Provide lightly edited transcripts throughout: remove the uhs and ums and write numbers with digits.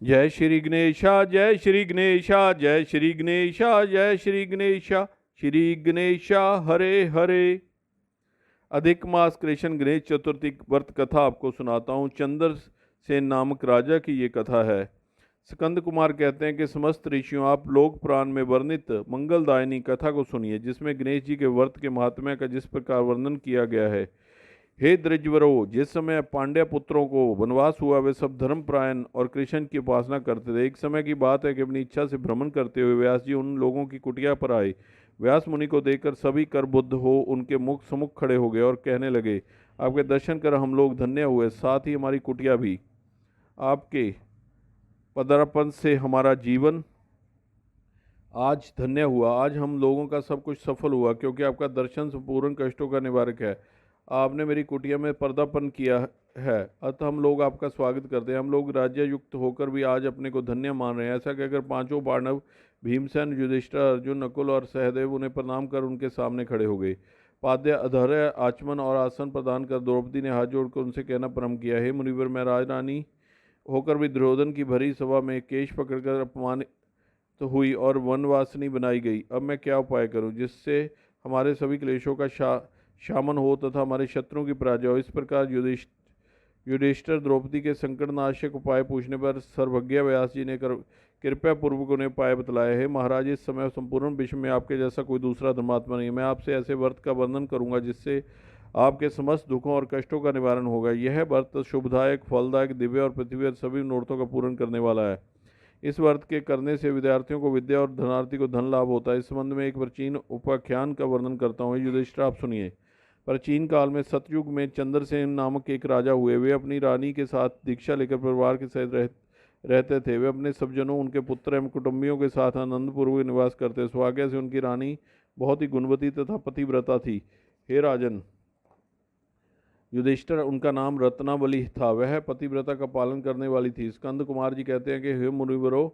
जय श्री गणेशा, जय श्री गणेशा, जय श्री गणेशा, जय श्री गणेशा, श्री गणेशा हरे हरे। अधिक मास कृष्ण गणेश चतुर्थी व्रत कथा आपको सुनाता हूँ। चंद्र सेन नामक राजा की ये कथा है। स्कंद कुमार कहते हैं कि समस्त ऋषियों, आप लोक पुराण में वर्णित मंगलदायिनी कथा को सुनिए, जिसमें गणेश जी के व्रत के महात्म्य का जिस प्रकार वर्णन किया गया है। हे द्विजवरों, जिस समय पांड्य पुत्रों को वनवास हुआ, वे सब धर्मपरायण और कृष्ण की उपासना करते थे। एक समय की बात है कि अपनी इच्छा से भ्रमण करते हुए व्यास जी उन लोगों की कुटिया पर आए। व्यास मुनि को देखकर सभी करबुद्ध हो उनके मुख सम्मुख खड़े हो गए और कहने लगे, आपके दर्शन कर हम लोग धन्य हुए, साथ ही हमारी कुटिया भी। आपके पदार्पण से हमारा जीवन आज धन्य हुआ। आज हम लोगों का सब कुछ सफल हुआ, क्योंकि आपका दर्शन संपूर्ण कष्टों का निवारक है। आपने मेरी कुटिया में पदार्पण किया है, अतः हम लोग आपका स्वागत करते हैं। हम लोग राज्य युक्त होकर भी आज अपने को धन्य मान रहे हैं। ऐसा कहकर पांचों पांडव भीमसेन, युधिष्ठिर, अर्जुन, नकुल और सहदेव उन्हें प्रणाम कर उनके सामने खड़े हो गए। पाद्य, अधर्य, आचमन और आसन प्रदान कर द्रौपदी ने हाथ जोड़कर उनसे कहना प्रारंभ किया, हे मुनिवर, मैं राजरानी होकर भी दुर्योधन की भरी सभा में केश पकड़कर अपमानित तो हुई और वनवासिनी बनाई गई। अब मैं क्या उपाय करूं जिससे हमारे सभी क्लेशों का शामन हो तथा हमारे शत्रुओं की पराजय हो। इस प्रकार युधिष्ठिर द्रौपदी के संकटनाशक उपाय पूछने पर सर्वज्ञ व्यास जी ने कृपया पूर्वक उन्हें उपाय बतलाया है। महाराज, इस समय संपूर्ण विश्व में आपके जैसा कोई दूसरा धर्मात्मा नहीं। मैं आपसे ऐसे व्रत का वर्णन करूंगा जिससे आपके समस्त दुखों और कष्टों का निवारण होगा। यह व्रत शुभदायक, फलदायक, दिव्य और पृथ्वी और सभी मनोरथों का पूर्ण करने वाला है। इस व्रत के करने से विद्यार्थियों को विद्या और धनार्थी को धन लाभ होता है। इस संबंध में एक प्राचीन उपाख्यान का वर्णन करता हूँ। युधिष्ठिर, आप सुनिए। प्राचीन काल में सतयुग में चंद्रसेन नामक एक राजा हुए। वे अपनी रानी के साथ दीक्षा लेकर परिवार के साथ रहते थे। वे अपने सब जनों, उनके पुत्र एवं कुटुंबियों के साथ आनंदपूर्वक निवास करते। सौभाग्य से उनकी रानी बहुत ही गुणवती तथा पतिव्रता थी। हे राजन युधिष्ठिर, उनका नाम रत्नावली था। वह पतिव्रता का पालन करने वाली थी। स्कंद कुमार जी कहते हैं कि हे मुनिवरों,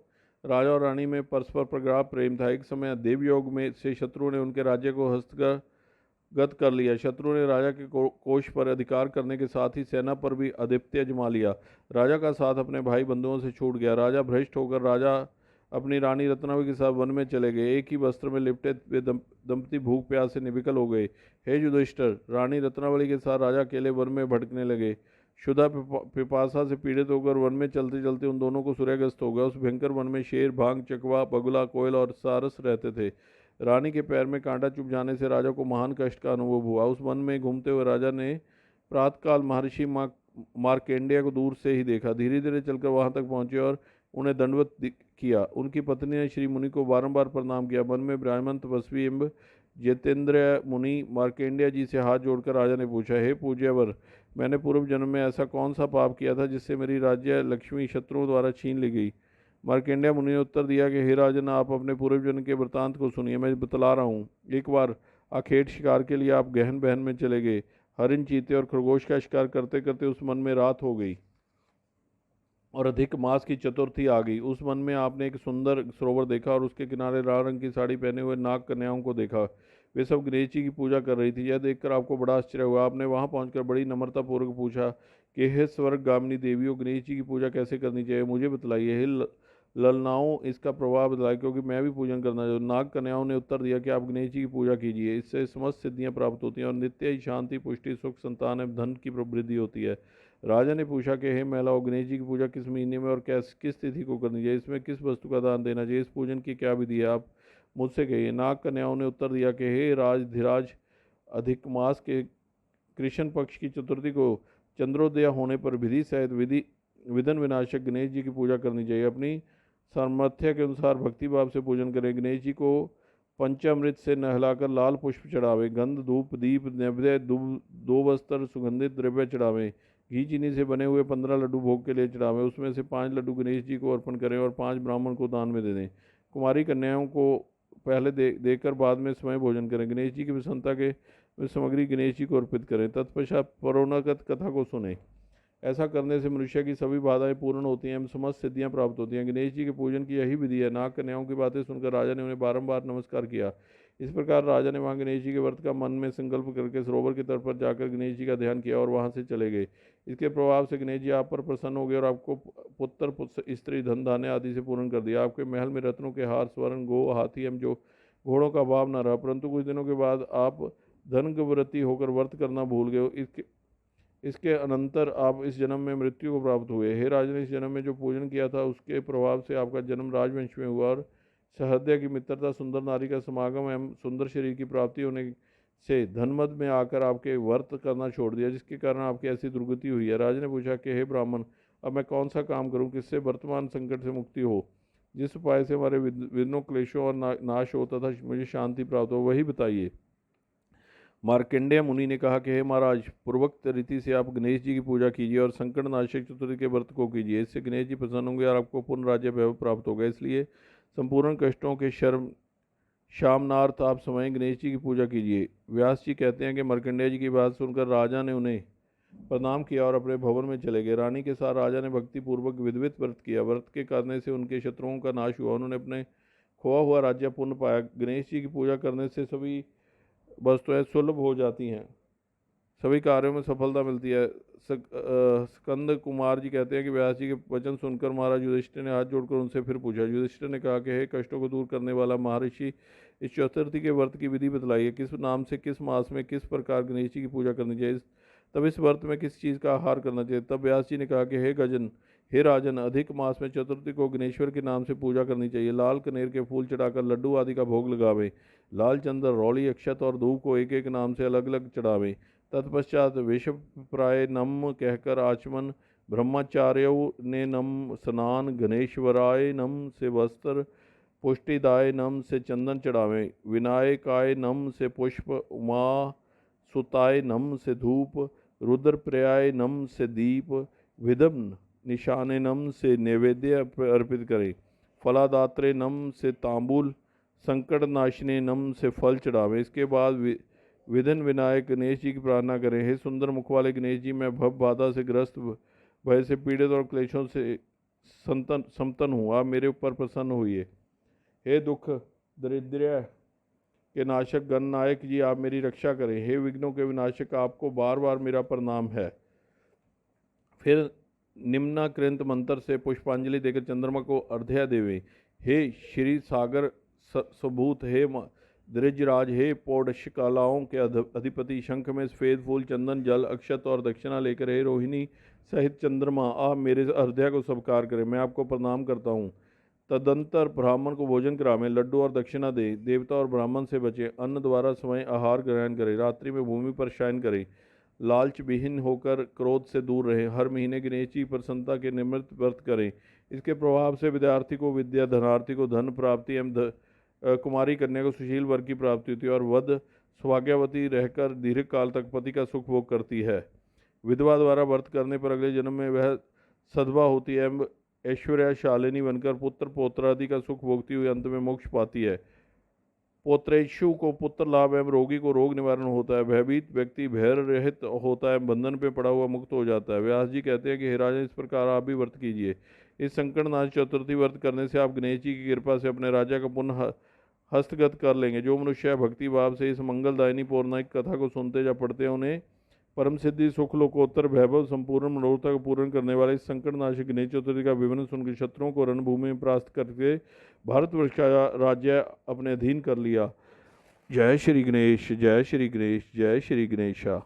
राजा और रानी में परस्पर प्रगाढ़ प्रेम था। एक समय देवयोग में से शत्रु ने उनके राज्य को हस्तगत कर लिया। शत्रु ने राजा के कोष पर अधिकार करने के साथ ही सेना पर भी आधिपत्य जमा लिया। राजा का साथ अपने भाई बंधुओं से छूट गया। राजा भ्रष्ट होकर राजा अपनी रानी रत्नावली के साथ वन में चले गए। एक ही वस्त्र में लिपटे वे दंपति भूख प्यास से निविकल हो गए। हे युधिष्ठिर, रानी रत्नावली के साथ राजा अकेले वन में भटकने लगे। क्षुधा पिपासा से पीड़ित होकर वन में चलते चलते उन दोनों को सूर्यग्रस्त हो गया। उस भयंकर वन में शेर, भांग, चकवा, बगुला, कोयल और सारस रहते थे। रानी के पैर में कांटा चुभ जाने से राजा को महान कष्ट का अनुभव हुआ। उस वन में घूमते हुए राजा ने प्रातःकाल महर्षि मार्केंडिया को दूर से ही देखा। धीरे धीरे चलकर वहां तक पहुंचे और उन्हें दंडवत किया। उनकी पत्नी ने श्री मुनि को बारंबार प्रणाम किया। वन में विराजमान तपस्वी एवं जितेंद्र मुनि मार्केंडिया जी से हाथ जोड़कर राजा ने पूछा, हे पूज्यवर, मैंने पूर्व जन्म में ऐसा कौन सा पाप किया था जिससे मेरी राज्य लक्ष्मी शत्रुओं द्वारा छीन ली गई। मार्केंडिया मुनि ने उत्तर दिया कि हे राजन, आप अपने पूर्व जन्म के वृतांत को सुनिए, मैं बतला रहा हूँ। एक बार आखेट शिकार के लिए आप गहन बहन में चले गए। हरिण, चीते और खरगोश का शिकार करते करते उस मन में रात हो गई और अधिक मास की चतुर्थी आ गई। उस वन में आपने एक सुंदर सरोवर देखा और उसके किनारे लाल रंग की साड़ी पहने हुए नाग कन्याओं को देखा। वे सब गणेश जी की पूजा कर रही थी। यह देखकर आपको बड़ा आश्चर्य हुआ। आपने वहां पहुंचकर बड़ी नम्रता पूर्वक पूछा कि हे स्वर्ग गामिनी देवियों, गणेश जी की पूजा कैसे करनी चाहिए, मुझे बतलाइए। हे ललनाओं, इसका प्रभाव बताया, क्योंकि मैं भी पूजन करना चाहूँ। नाग कन्याओं ने उत्तर दिया कि आप गणेश जी की पूजा कीजिए, इससे समस्त सिद्धियां प्राप्त होती हैं और नित्य ही शांति, पुष्टि, सुख, संतान एवं धन की वृद्धि होती है। राजा ने पूछा कि हे महिलाओं, गणेश जी की पूजा किस महीने में और किस तिथि को करनी चाहिए, इसमें किस वस्तु का दान देना चाहिए, इस पूजन की क्या विधि है, आप मुझसे कहिए। नाग कन्याओं ने उत्तर दिया कि हे धीराज, अधिक मास के कृष्ण पक्ष की चतुर्थी को चंद्रोदय होने पर विधि सहित विधन विनाशक गणेश जी की पूजा करनी चाहिए। अपनी सामर्थ्य के अनुसार भक्ति भाव से पूजन करें। गणेश जी को पंचामृत से नहलाकर लाल पुष्प चढ़ावे, गंध, धूप, दीप, नैवेद्य, दो वस्त्र, सुगंधित द्रव्य चढ़ावें। घी चीनी से बने हुए 15 लड्डू भोग के लिए चढ़ावें। उसमें से 5 लड्डू गणेश जी को अर्पण करें और 5 ब्राह्मण को दान में दे दें। कुमारी कन्याओं को पहले देकर बाद में स्वयं भोजन करें। गणेश जी की प्रसन्नता के सामग्री गणेश जी को अर्पित करें। तत्पश्चात परोनगत कथा को सुने। ऐसा करने से मनुष्य की सभी बाधाएं पूर्ण होती हैं एवं समस्त सिद्धियां प्राप्त होती हैं। गणेश जी के पूजन की यही विधि है। नाग कन्याओं की बातें सुनकर राजा ने उन्हें बारंबार नमस्कार किया। इस प्रकार राजा ने वहां गणेश जी के व्रत का मन में संकल्प करके सरोवर के तट पर जाकर गणेश जी का ध्यान किया और वहां से चले गए। इसके प्रभाव से गणेश जी आप पर प्रसन्न हो गए और आपको पुत्र स्त्री धन धान्य आदि से पूर्ण कर दिया। आपके महल में रत्नों के हार, स्वर्ण, गो, हाथी एवं जो घोड़ों का अभाव न रहा। परंतु कुछ दिनों के बाद आप धनव्रती होकर व्रत करना भूल गए। इसके अनंतर आप इस जन्म में मृत्यु को प्राप्त हुए। हे राजन, इस जन्म में जो पूजन किया था उसके प्रभाव से आपका जन्म राजवंश में हुआ और सहृदय की मित्रता, सुंदर नारी का समागम एवं सुंदर शरीर की प्राप्ति होने से धनमद में आकर आपके व्रत करना छोड़ दिया, जिसके कारण आपकी ऐसी दुर्गति हुई है। राजा ने पूछा कि हे ब्राह्मण, अब मैं कौन सा काम करूं, किससे वर्तमान संकट से मुक्ति हो, जिस उपाय से हमारे विघ्नों, क्लेशों और नाश होता था मुझे शांति प्राप्त हो, वही बताइए। मार्कंडेय मुनि ने कहा कि हे महाराज, पूर्वोक्त रीति से आप गणेश जी की पूजा कीजिए और संकट नाशक चतुर्थी के व्रत को कीजिए। इससे गणेश जी प्रसन्न होंगे और आपको पूर्ण राज्य वैभव प्राप्त होगा। इसलिए संपूर्ण कष्टों के शर्म शामनार्थ आप स्वयं गणेश जी की पूजा कीजिए। व्यास जी कहते हैं कि मार्कंडेय जी की बात सुनकर राजा ने उन्हें प्रणाम किया और अपने भवन में चले गए। रानी के साथ राजा ने भक्ति पूर्वक विधिवत व्रत किया। व्रत के करने से उनके शत्रुओं का नाश हुआ, उन्होंने अपने खोआ हुआ राज्य पुण्य पाया। गणेश जी की पूजा करने से सभी वस्तुएं सुलभ हो जाती हैं, सभी कार्यों में सफलता मिलती है। स्कंद कुमार जी कहते हैं कि व्यास जी के वचन सुनकर महाराज युधिष्ठिर ने हाथ जोड़कर उनसे फिर पूछा। युधिष्ठिर ने कहा कि हे कष्टों को दूर करने वाला महर्षि, इस चतुर्थी के व्रत की विधि बतलाइए। किस नाम से, किस मास में, किस प्रकार गणेश जी की पूजा करनी चाहिए, तब इस व्रत में किस चीज़ का आहार करना चाहिए। तब व्यास जी ने कहा कि हे राजन, अधिक मास में चतुर्थी को गणेश्वर के नाम से पूजा करनी चाहिए। लाल कनेर के फूल चढ़ाकर लड्डू आदि का भोग लगावे। लाल चंदन, रौली, अक्षत और धूप को एक एक नाम से अलग अलग चढ़ावें। तत्पश्चात विष प्राय नम कहकर आचमन, ब्रह्मचार्य ने नम स्नान, गणेश्वराय नम से वस्त्र, पुष्टिदाय नम से चंदन चढ़ावें, विनायकाय नम से पुष्प, उमा सुताय नम से धूप, रुद्रप्रियाय नम से दीप, विदम्न निशाने नम से नैवेद्य अर्पित करें। फलादात्रे नम से तांबूल, संकट नाशने नम से फल चढ़ावें। इसके बाद विघ्न विनायक गणेश जी की प्रार्थना करें। हे सुंदर मुख वाले गणेश जी, मैं भव बाधा से ग्रस्त, भय से पीड़ित और क्लेशों से संतन हूँ, आप मेरे ऊपर प्रसन्न हुए। हे दुख दरिद्र के नाशक गणनायक जी, आप मेरी रक्षा करें। हे विघ्नों के विनाशक, आपको बार बार मेरा प्रणाम है। फिर निम्नाकृत मंत्र से पुष्पांजलि देकर चंद्रमा को अर्घ्य देवें। हे श्री सागर सबूत, हे द्रजराज, हे पौडशकालाओं के अधिपति, शंख में सफेद फूल, चंदन, जल, अक्षत और दक्षिणा लेकर हे रोहिणी सहित चंद्रमा, आप मेरे अर्घ्य को स्वीकार करें, मैं आपको प्रणाम करता हूँ। तदंतर ब्राह्मण को भोजन करावें, लड्डू और दक्षिणा दे। देवता और ब्राह्मण से बचे, अन्न द्वारा स्वयं आहार ग्रहण करें। रात्रि में भूमि पर शयन करें। लालच विहीन होकर क्रोध से दूर रहें। हर महीने गणेश जी प्रसन्नता के निमित्त व्रत करें। इसके प्रभाव से विद्यार्थी को विद्या, धनार्थी को धन प्राप्ति एवं कुमारी कन्या को सुशील वर की प्राप्ति होती है और वध सौभाग्यवती रहकर दीर्घ काल तक पति का सुख भोग करती है। विधवा द्वारा व्रत करने पर अगले जन्म में वह सधवा होती है एवं ऐश्वर्यशालिनी बनकर पुत्र पौत्रादि का सुख भोगती हुई अंत में मोक्ष पाती है। पौत्रेशु को पुत्र लाभ एवं रोगी को रोग निवारण होता है। भयभीत व्यक्ति भय रहित होता है, बंधन पे पड़ा हुआ मुक्त हो जाता है। व्यास जी कहते हैं कि हे राजन, इस प्रकार आप भी व्रत कीजिए। इस संकटनाश चतुर्थी व्रत करने से आप गणेश जी की कृपा से अपने राजा का पुनः हस्तगत कर लेंगे। जो मनुष्य भक्ति भाव से इस मंगलदायिनी पौराणिक कथा को सुनते या पढ़ते हैं, उन्हें परम सिद्धि, सुख, लोकोत्तर वैभव, संपूर्ण मनोरथा को पूर्ण करने वाले इस संकटनाशक गणेश चतुर्थी का विवरण सुनकर शत्रुओं को रणभूमि में परास्त करके भारतवर्ष का राज्य अपने अधीन कर लिया। जय श्री गणेश, जय श्री गणेश, जय श्री गणेशा।